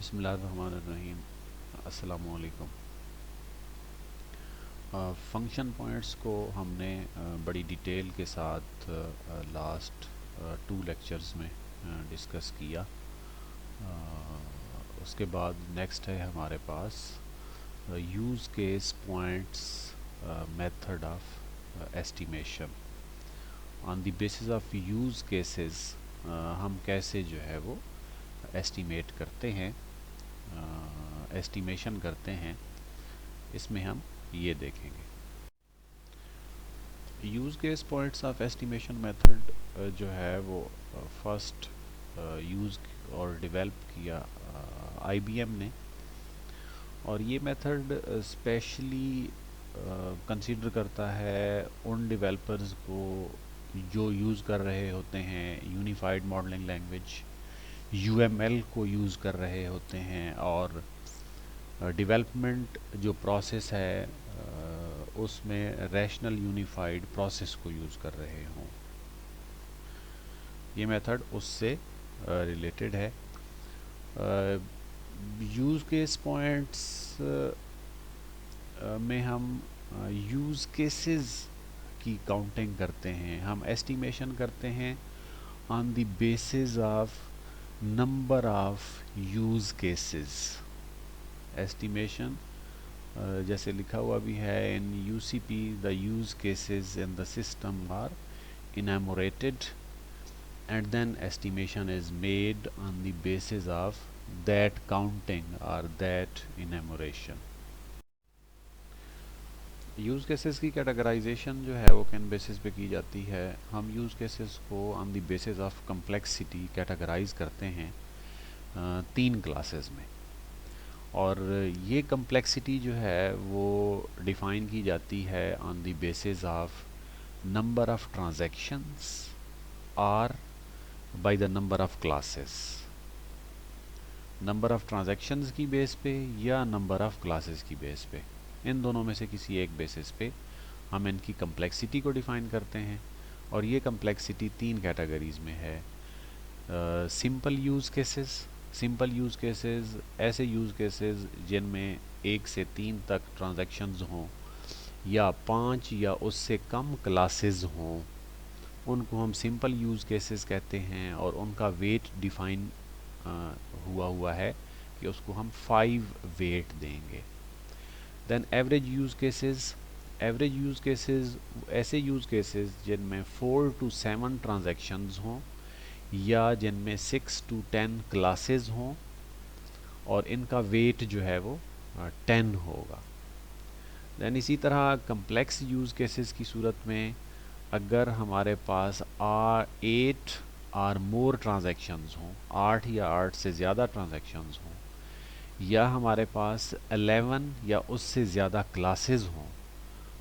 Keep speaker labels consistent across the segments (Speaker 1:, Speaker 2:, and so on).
Speaker 1: बिस्मिल्लाहिर्रहमानिर्रहीम। अस्सलामु अलैकुम। फंक्शन पॉइंट्स को हमने बड़ी डिटेल के साथ लास्ट 2 लेक्चर्स में डिस्कस किया। उसके बाद नेक्स्ट है हमारे पास use case points method of estimation. On the basis of use cases हम कैसे जो है वो एस्टिमेट करते हैं, एस्टिमेशन करते हैं, इसमें हम ये देखेंगे। Use case points of estimation method जो है वो फर्स्ट यूज़ और डेवलप किया आईबीएम ने, और ये मेथड स्पेशली कंसीडर करता है उन डेवलपर्स को जो यूज़ कर रहे होते हैं यूनिफाइड मॉडलिंग लैंग्वेज यूएमएल को यूज़ कर रहे होते हैं, और डेवलपमेंट जो प्रोसेस है उसमें रैशनल यूनिफाइड प्रोसेस को यूज़ कर रहे हों। ये मेथड उससे रिलेटेड है। यूज़ केस पॉइंट्स में हम यूज़ केसेस की काउंटिंग करते हैं, हम एस्टिमेशन करते हैं on the basis of number of use cases. Estimation जैसे लिखा हुआ भी है in UCP, the use cases in the system are enumerated and then estimation is made on the basis of that counting or that enumeration. Use cases की categorisation जो है वो किन बेसिस पे की जाती है? हम यूज़ केसेस को on the basis of complexity categorise करते हैं 3 क्लासेस में, और ये कम्प्लेक्सिटी जो है वो डिफ़ाइन की जाती है on the basis of number of transactions और by the number of classes. Number of transactions की बेस पे या नंबर ऑफ क्लासेस की बेस पे, इन दोनों में से किसी एक बेसिस पे हम इनकी कम्प्लेक्सिटी को डिफ़ाइन करते हैं। और ये कम्प्लेक्सिटी 3 कैटेगरीज में है। Simple use cases. Simple use cases ऐसे यूज़ केसेस जिनमें 1 से 3 तक ट्रांजैक्शंस हों या 5 या उससे कम क्लासेस हों, उनको हम सिंपल यूज़ केसेस कहते हैं, और उनका वेट डिफ़ाइन हुआ है कि उसको हम 5 वेट देंगे। Then average use cases. Average use cases ऐसे यूज़ केसेस जिनमें 4 to 7 ट्रांजैक्शंस हों या जिनमें 6 to 10 क्लासेस हों, और इनका वेट जो है वो 10 होगा। देन इसी तरह कम्प्लेक्स यूज़ केसेस की सूरत में अगर हमारे पास 8 और मोर ट्रांजैक्शंस हों, 8 या 8 से ज़्यादा ट्रांजैक्शंस हों, या हमारे पास 11 या उससे ज़्यादा क्लासेस हों,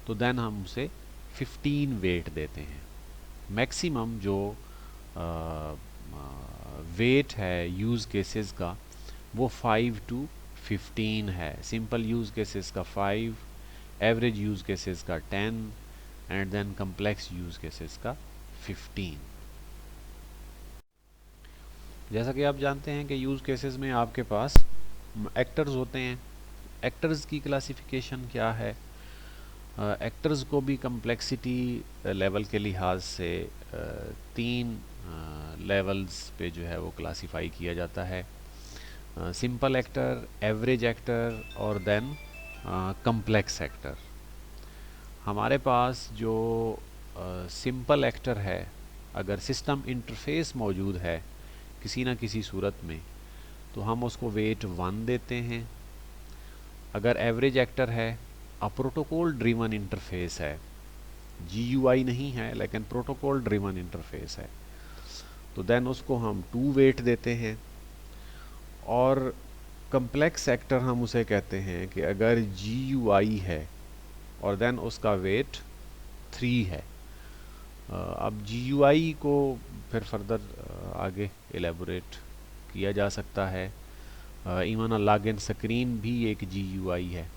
Speaker 1: तो देन हम उसे 15 वेट देते हैं। मैक्सिमम जो वेट है यूज़ केसेस का वो 5 to 15 है। सिंपल यूज़ केसेस का 5, एवरेज यूज़ केसेस का 10 and then complex use cases का 15। जैसा कि आप जानते हैं कि यूज़ केसेस में आपके पास एक्टर्स होते हैं। एक्टर्स की क्लासिफिकेशन क्या है? एक्टर्स को भी कम्प्लेक्सिटी लेवल के लिहाज से 3 लेवल्स पे जो है वो क्लासिफाई किया जाता है। सिंपल एक्टर, एवरेज एक्टर और देन कम्प्लेक्स एक्टर। हमारे पास जो सिंपल एक्टर है, अगर सिस्टम इंटरफेस मौजूद है किसी ना किसी सूरत में, तो हम उसको वेट 1 देते हैं। अगर एवरेज एक्टर है, प्रोटोकॉल ड्रिवन इंटरफेस है, जीयूआई नहीं है लेकिन प्रोटोकॉल ड्रिवन इंटरफेस है, तो देन उसको हम 2 वेट देते हैं। और कम्प्लेक्स एक्टर हम उसे कहते हैं कि अगर जीयूआई है और देन उसका वेट 3 है। अब जीयूआई को फिर फर्दर आगे एलेबोरेट किया जा सकता है। इवन लॉगिन स्क्रीन भी एक जीयूआई है।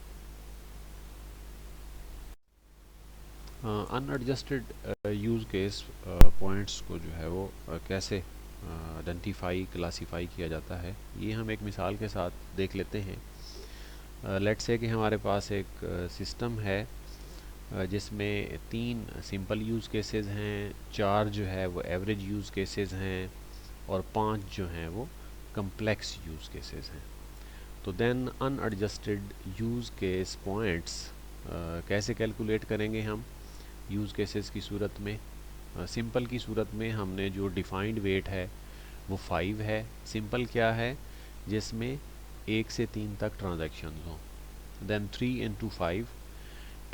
Speaker 1: अनएडजस्टेड यूज़ केस पॉइंट्स को जो है वो कैसे आइडेंटिफाई क्लासीफाई किया जाता है, ये हम एक मिसाल के साथ देख लेते हैं। लेट्स से कि हमारे पास एक सिस्टम है जिसमें 3 सिंपल यूज़ केसेस हैं, 4 जो है वो एवरेज यूज़ केसेस हैं और 5 जो हैं वो कम्प्लेक्स यूज़ केसेस हैं। तो then unadjusted use case points कैसे कैलकुलेट करेंगे हम यूज़ केसेस की सूरत में। सिंपल की सूरत में हमने जो डिफाइंड वेट है वो 5 है। सिंपल क्या है, जिसमें 1 से 3 तक ट्रांजैक्शन हों। Then 3 into 5।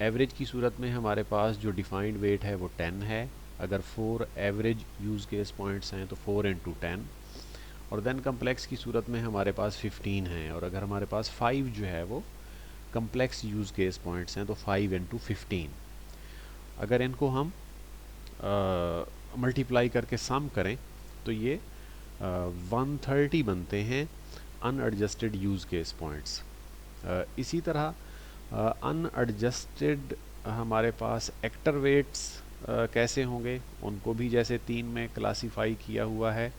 Speaker 1: एवरेज की सूरत में हमारे पास जो डिफाइंड वेट है वो 10 है। अगर 4 एवरेज यूज़ केस पॉइंट्स हैं तो 4 इंटू 10। और देन कम्प्लेक्स की सूरत में हमारे पास 15 है, और अगर हमारे पास 5 जो है वो कम्प्लेक्स यूज़ केस पॉइंट्स हैं तो 5 इंटू 15। अगर इनको हम मल्टीप्लाई करके सम करें तो ये 130 बनते हैं अनएडजस्टेड यूज़ केस पॉइंट्स। इसी तरह अनएडजस्टेड हमारे पास एक्टर वेट्स कैसे होंगे, उनको भी जैसे 3 में क्लासीफाई किया हुआ है।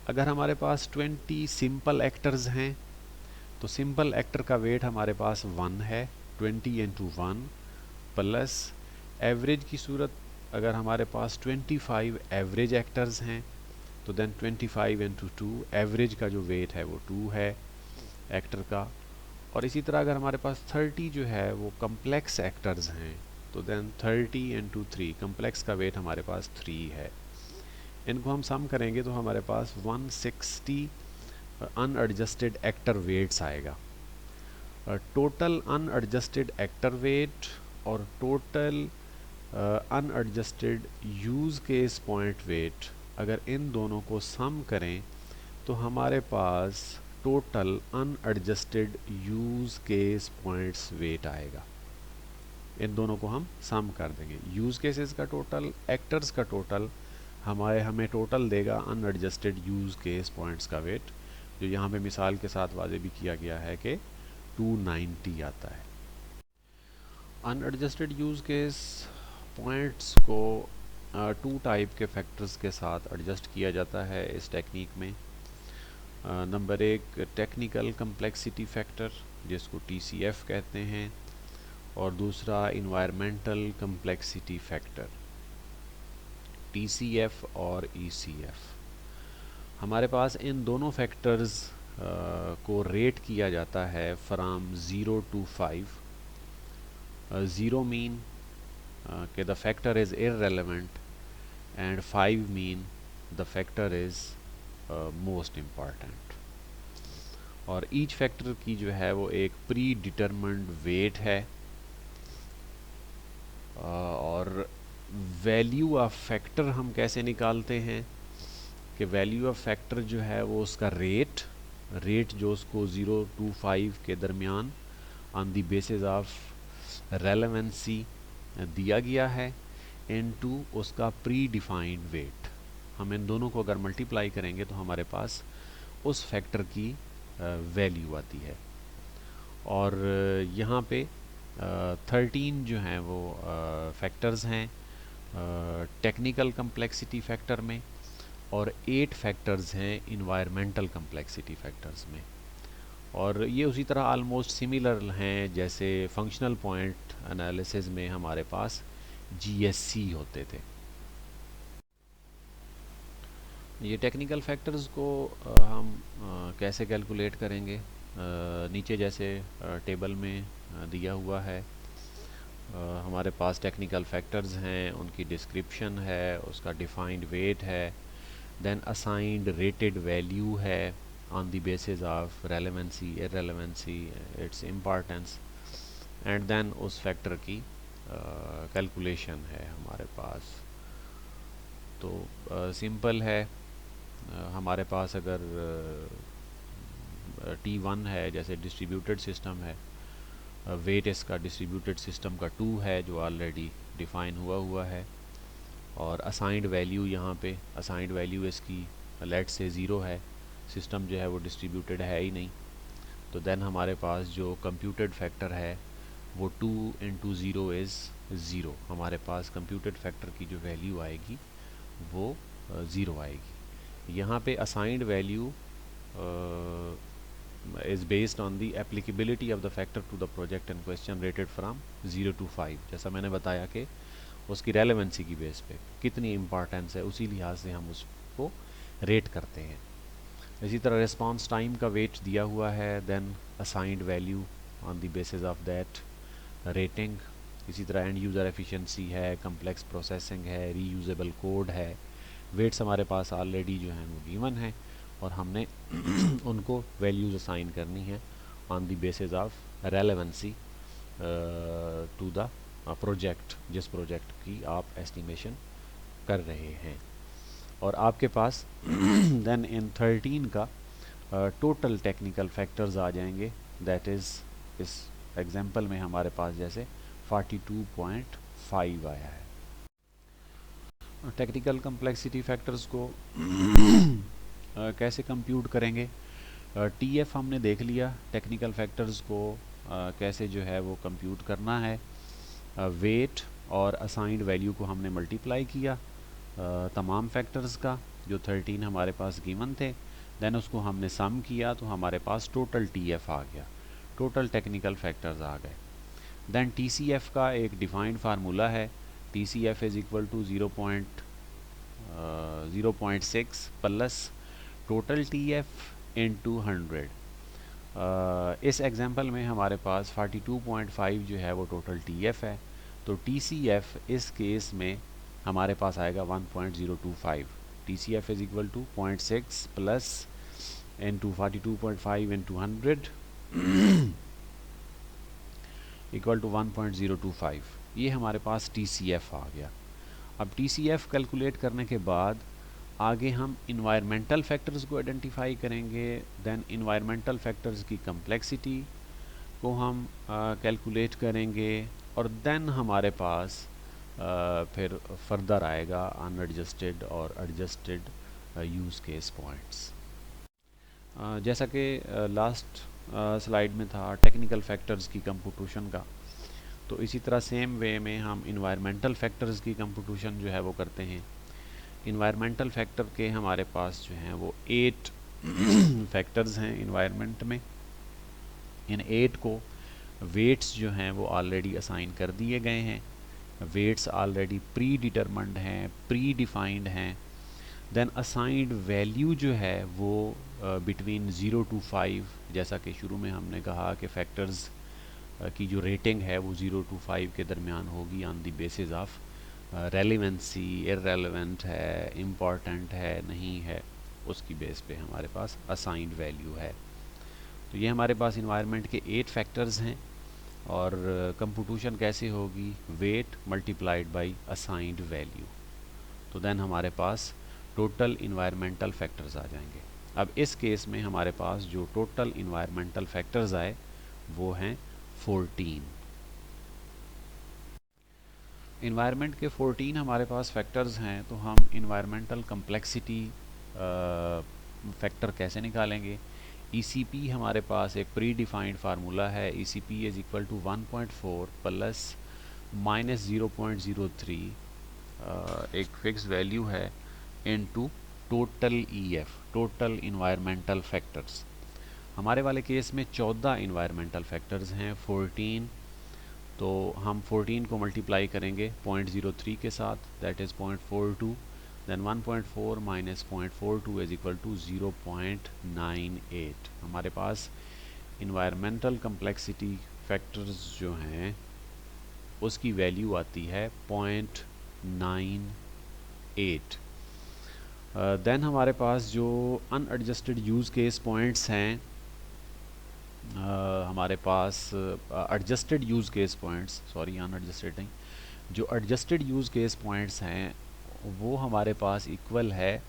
Speaker 1: अगर हमारे पास 20 सिंपल एक्टर्स हैं तो सिंपल एक्टर का वेट हमारे पास 1 है, 20 इंटू 1 प्लस एवरेज की सूरत अगर हमारे पास 25 एवरेज एक्टर्स हैं तो देन 25 इंटू 2 एवरेज का जो वेट है वो 2 है एक्टर का। और इसी तरह अगर हमारे पास 30 जो है वो कम्प्लेक्स एक्टर्स हैं तो देन 30 इंटू 3 कम्प्लेक्स का वेट हमारे पास 3 है। इनको हम सम करेंगे तो हमारे पास 160 अनएडजस्टेड एक्टर वेट्स आएगा। टोटल अनएडजस्टेड एक्टर वेट और total unadjusted use case point weight, अगर इन दोनों को सम करें तो हमारे पास total unadjusted use case points weight आएगा। इन दोनों को हम सम कर देंगे, यूज़ केसेस का टोटल, एक्टर्स का टोटल, हमें टोटल देगा अनएडजस्टेड यूज़ केस पॉइंट्स का वेट, जो यहाँ पे मिसाल के साथ वादे भी किया गया है कि 290 आता है। अनएडजस्टेड यूज़ केस पॉइंट्स को 2 टाइप के फैक्टर्स के साथ एडजस्ट किया जाता है इस टेक्निक में। नंबर 1 टेक्निकल कम्प्लेक्सिटी फैक्टर जिसको TCF कहते हैं, और दूसरा इन्वायरमेंटल कम्प्लेक्सिटी फैक्टर TCF और ECF। हमारे पास इन दोनों फैक्टर्स को रेट किया जाता है फ्राम 0 to 5। 0 मीन कि the factor is irrelevant and 5 mean the factor is most important. और ईच फैक्टर की जो है वो एक प्री डिटरमिन्ड वेट है। और वैल्यू ऑफ फैक्टर हम कैसे निकालते हैं कि वैल्यू ऑफ फैक्टर जो है वो उसका रेट जो उसको 0 to 5 के दरमियान on the basis of relevancy दिया गया है इनटू उसका प्री डिफाइंड वेट। हम इन दोनों को अगर मल्टीप्लाई करेंगे तो हमारे पास उस फैक्टर की वैल्यू आती है। और यहाँ पे 13 जो हैं वो फैक्टर्स हैं टेक्निकल कम्प्लेक्सिटी फैक्टर में, और 8 फैक्टर्स हैं इन्वायरमेंटल कम्प्लेक्सिटी फैक्टर्स में। और ये उसी तरह आलमोस्ट सिमिलर हैं जैसे फंक्शनल पॉइंट एनालिसिस में हमारे पास GSC होते थे। ये टेक्निकल फैक्टर्स को हम कैसे कैलकुलेट करेंगे, नीचे जैसे टेबल में दिया हुआ है। हमारे पास टेक्निकल फैक्टर्स हैं, उनकी डिस्क्रिप्शन है, उसका डिफाइंड वेट है, देन असाइंड रेटेड वैल्यू है on the basis of relevancy, irrelevancy, its importance, and then उस फैक्टर की कैलकुलेशन है हमारे पास। तो सिंपल है, हमारे पास अगर T1 है जैसे डिस्ट्रीब्यूटेड सिस्टम है, वेट इसका डिस्ट्रीब्यूटेड सिस्टम का 2 है जो ऑलरेडी डिफाइन हुआ है, और असाइंड वैल्यू यहाँ पे असाइंड वैल्यू इसकी लेट से 0 है, सिस्टम जो है वो डिस्ट्रीब्यूटेड है ही नहीं। तो देन हमारे पास जो कंप्यूटेड फैक्टर है वो 2 इंटू 0 इज़ 0। हमारे पास कंप्यूटेड फैक्टर की जो वैल्यू आएगी वो 0 आएगी। यहाँ पे assigned value is based on the applicability of the factor to the project in question rated from 0 to 5। जैसा मैंने बताया कि उसकी रेलेवेंसी की बेस पे कितनी इम्पॉर्टेंस है उसी लिहाज से हम उसको रेट करते हैं। इसी तरह रिस्पांस टाइम का वेट दिया हुआ है, then assigned value on the basis of that rating. इसी तरह एंड यूज़र एफिशिएंसी है, कम्प्लेक्स प्रोसेसिंग है, रीयूजेबल कोड है। वेट्स हमारे पास ऑलरेडी जो है वो गिवन है और हमने उनको वैल्यूज़ असाइन करनी है on the basis of relevancy to the project, जिस प्रोजेक्ट की आप एस्टिमेशन कर रहे हैं। और आपके पास देन इन 13 का टोटल टेक्निकल फैक्टर्स आ जाएंगे। दैट इज़ इस एग्जांपल में हमारे पास जैसे 42.5 आया है। टेक्निकल कम्प्लेक्सिटी फैक्टर्स को कैसे कंप्यूट करेंगे? टीएफ हमने देख लिया, टेक्निकल फैक्टर्स को कैसे जो है वो कंप्यूट करना है। वेट और असाइंड वैल्यू को हमने मल्टीप्लाई किया तमाम फैक्टर्स का जो 13 हमारे पास गिवन थे, देन उसको हमने सम किया तो हमारे पास टोटल टीएफ आ गया, टोटल टेक्निकल फैक्टर्स आ गए। देन टीसीएफ का एक डिफाइंड फार्मूला है, TCF is equal to 0.6 plus total TF into 100। इस एग्जांपल में हमारे पास 42.5 जो है वो टोटल टीएफ है, तो टीसीएफ इस केस में हमारे पास आएगा 1.025। TCF is equal to 0.6 plus into 42.5 into 100 equal to 1.025। ये हमारे पास टीसीएफ आ गया। अब टीसीएफ कैलकुलेट करने के बाद आगे हम इन्वायरमेंटल फैक्टर्स को आइडेंटिफाई करेंगे। देन इन्वायरमेंटल फैक्टर्स की कम्प्लेक्सिटी को हम कैलकुलेट करेंगे और देन हमारे पास फिर फर्दर आएगा अनएडजस्टेड और एडजस्टेड यूज़ केस पॉइंट्स। जैसा कि लास्ट स्लाइड में था टेक्निकल फैक्टर्स की कंप्यूटेशन का, तो इसी तरह सेम वे में हम इन्वायरमेंटल फैक्टर्स की कंप्यूटेशन जो है वो करते हैं। इन्वायरमेंटल फैक्टर के हमारे पास जो हैं वो 8 फैक्टर्स हैं इन्वायरमेंट में। इन 8 को वेट्स जो हैं वो ऑलरेडी असाइन कर दिए गए हैं, वेट्स ऑलरेडी प्री डिटरमंड हैं, प्री डिफाइंड हैं। देन असाइंड वैल्यू जो है वो बिटवीन 0 to 5, जैसा कि शुरू में हमने कहा कि फैक्टर्स की जो रेटिंग है वो 0 to 5 के दरमियान होगी on the basis of relevancy, irrelevant है, इम्पॉर्टेंट है, नहीं है, उसकी बेस पे हमारे पास असाइंड वैल्यू है। तो ये हमारे पास इन्वायरमेंट के 8 फैक्टर्स हैं और कंप्यूटेशन कैसे होगी? Weight multiplied by assigned value. तो देन हमारे पास टोटल इन्वायरमेंटल फैक्टर्स आ जाएंगे। अब इस केस में हमारे पास जो टोटल इन्वायरमेंटल फैक्टर्स आए वो हैं 14। इन्वायरमेंट के 14 हमारे पास फैक्टर्स हैं, तो हम इन्वायरमेंटल कम्प्लेक्सिटी फैक्टर कैसे निकालेंगे? ECP हमारे पास एक प्री डिफाइंड फार्मूला है, ECP is equal to 1.4 plus minus 0.03 एक फिक्स वैल्यू है into total EF, total environmental factors. हमारे वाले केस में 14 इन्वायरमेंटल फैक्टर्स हैं, 14, तो हम 14 को मल्टीप्लाई करेंगे 0.03 के साथ, that is 0.42, then 1.4 minus 0.42 is equal to 0.98। हमारे पास इन्वायरमेंटल कम्प्लेक्सिटी फैक्टर्स जो हैं उसकी वैल्यू आती है 0.98। देन हमारे पास जो अनएडजस्टेड यूज़ केस पॉइंट्स हैं, हमारे पास adjusted use case points, sorry unadjusted नहीं, जो एडजस्टेड यूज़ केस पॉइंट्स हैं वो हमारे पास इक्वल है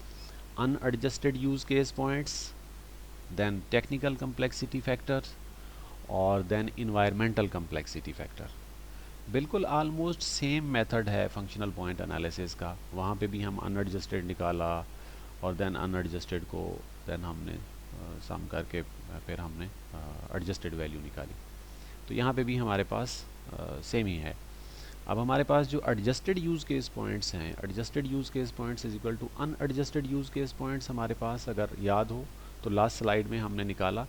Speaker 1: unadjusted use case points, then technical complexity factor और देन इन्वायरमेंटल कम्प्लेक्सिटी फैक्टर। बिल्कुल आलमोस्ट सेम मेथड है फंक्शनल पॉइंट एनालिसिस का। वहाँ पे भी हम अनएडजस्टेड निकाला और देन अनएडजस्टेड को देन हमने सम करके फिर हमने एडजस्टेड वैल्यू निकाली। तो यहाँ पे भी हमारे पास सेम ही है। अब हमारे पास जो एडजस्टेड यूज़ केस पॉइंट्स हैं, adjusted use case points is equal to unadjusted use case points हमारे पास अगर याद हो तो लास्ट स्लाइड में हमने निकाला,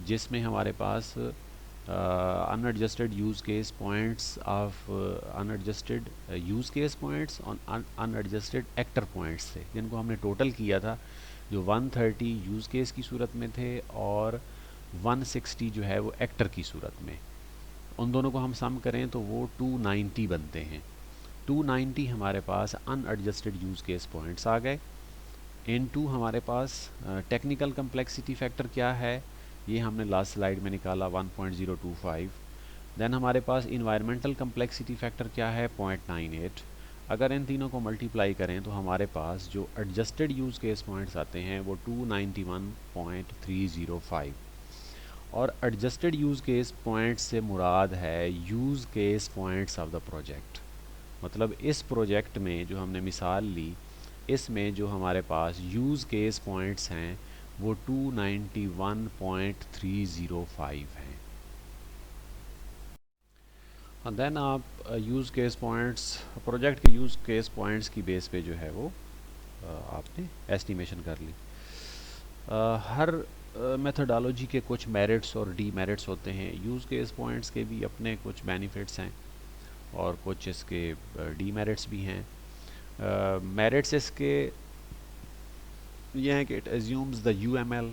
Speaker 1: जिसमें हमारे पास unadjusted use case points of unadjusted use case points और अनएडजस्टेड एक्टर पॉइंट्स थे, जिनको हमने टोटल किया था, जो 130 यूज़ केस की सूरत में थे और 160 जो है वो एक्टर की सूरत में। उन दोनों को हम सम करें तो वो 290 बनते हैं। 290 हमारे पास अनएडजस्टेड यूज़ केस पॉइंट्स आ गए। इनटू हमारे पास टेक्निकल कम्प्लेक्सिटी फैक्टर क्या है, ये हमने लास्ट स्लाइड में निकाला 1.025। देन हमारे पास इन्वायरमेंटल कम्प्लेक्सिटी फैक्टर क्या है 0.98। अगर इन तीनों को मल्टीप्लाई करें तो हमारे पास जो एडजस्टेड यूज़ केस पॉइंट्स आते हैं वो 291.305। और एडजस्टेड यूज़ केस पॉइंट्स से मुराद है use case points of the project. मतलब इस प्रोजेक्ट में जो हमने मिसाल ली, इसमें जो हमारे पास यूज़ केस पॉइंट्स हैं वो 291.305 हैं। देन आप यूज़ केस पॉइंट्स, प्रोजेक्ट के यूज़ केस पॉइंट्स की बेस पे जो है वो आपने एस्टिमेशन कर ली। हर मेथडोलॉजी के कुछ मेरिट्स और डीमेरिट्स होते हैं। यूज़ केस पॉइंट्स के भी अपने कुछ बेनिफिट्स हैं और कुछ इसके डीमेरिट्स भी हैं। मेरिट्स इसके ये हैं कि it assumes the UML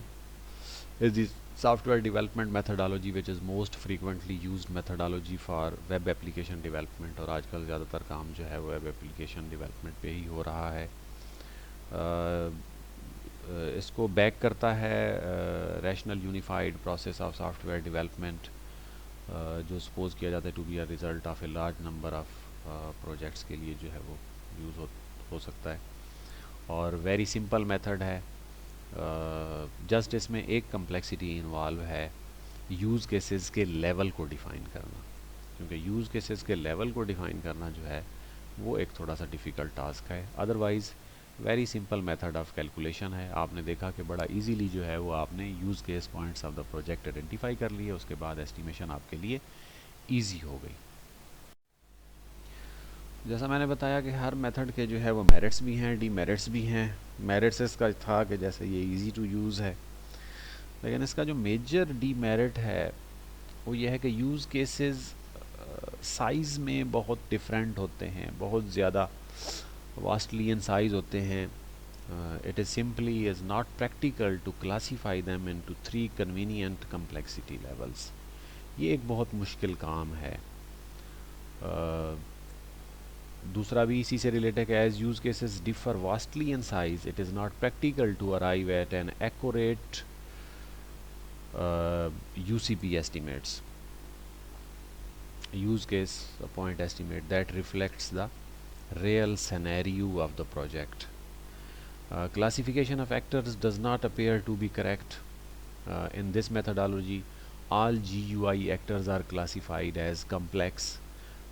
Speaker 1: is the software development methodology which is most frequently used methodology for web application development. और आजकल ज़्यादातर काम जो है वो वेब एप्लीकेशन डेवलपमेंट पे ही हो रहा है। इसको बैक करता है rational unified process of software development, जो सपोज किया जाता है to be a result of a large number of projects के लिए जो है वो यूज़ हो सकता है। और वेरी सिंपल मेथड है। जस्ट इसमें एक कम्प्लेक्सिटी इन्वॉल्व है, यूज़ केसेस के लेवल को डिफ़ाइन करना, क्योंकि यूज़ केसेस के लेवल को डिफ़ाइन करना जो है वो एक थोड़ा सा डिफ़िकल्ट टास्क है। Otherwise very simple method of calculation है। आपने देखा कि बड़ा इजीली जो है वो आपने use case points of the project identify कर लिए, उसके बाद एस्टिमेशन आपके लिए इजी हो गई। जैसा मैंने बताया कि हर मेथड के जो है वो मेरिट्स भी हैं, डीमेरिट्स भी हैं। मेरिट्स इसका था कि जैसे ये इजी टू यूज़ है, लेकिन इसका जो मेजर डीमेरिट है वो ये है कि यूज़ केसेस साइज़ में बहुत डिफरेंट होते हैं, बहुत ज़्यादा वास्टली इन साइज़ होते हैं। It is simply is not practical to classify them into 3 convenient complexity levels. ये एक बहुत मुश्किल काम है। दूसरा भी इसी से रिलेटेड है, as use cases differ vastly in size it is not practical to arrive at an accurate UCP estimates, use case point estimate that reflects the real scenario of the project. Classification of actors does not appear to be correct. In this methodology, all GUI actors are classified as complex,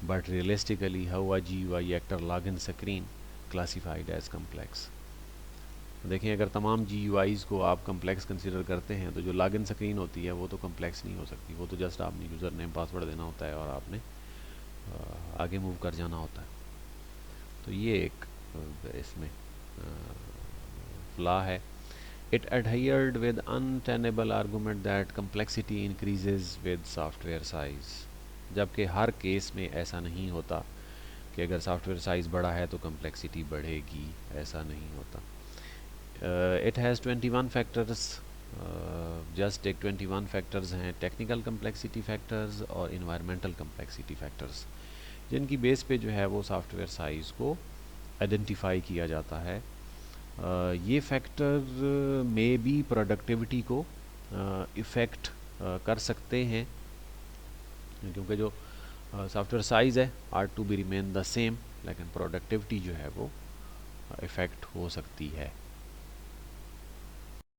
Speaker 1: but realistically, how a GUI actor login screen classified as complex? देखिए, अगर तमाम GUIs को आप complex consider करते हैं तो जो login screen होती है वो तो कम्प्लेक्स नहीं हो सकती। वो तो जस्ट आपने यूज़र नेम पासवर्ड देना होता है और आपने आगे मूव कर जाना होता है। तो ये एक इसमें फ्लॉ है। It adhered with untenable argument that complexity increases with software size, जबकि हर केस में ऐसा नहीं होता कि अगर सॉफ्टवेयर साइज़ बड़ा है तो कम्प्लेक्सिटी बढ़ेगी, ऐसा नहीं होता। It has 21 factors, जस्ट एक 21 फैक्टर्स हैं, टेक्निकल कम्प्लेक्सिटी फैक्टर्स और इन्वायरमेंटल कम्प्लेक्सिटी फैक्टर्स, जिनकी बेस पे जो है वो सॉफ्टवेयर साइज़ को आइडेंटिफाई किया जाता है। ये फैक्टर में भी प्रोडक्टिविटी को इफ़ेक्ट कर सकते हैं, क्योंकि जो सॉफ्टवेयर साइज़ है are to be remain the same, लेकिन प्रोडक्टिविटी जो है वो इफ़ेक्ट हो सकती है।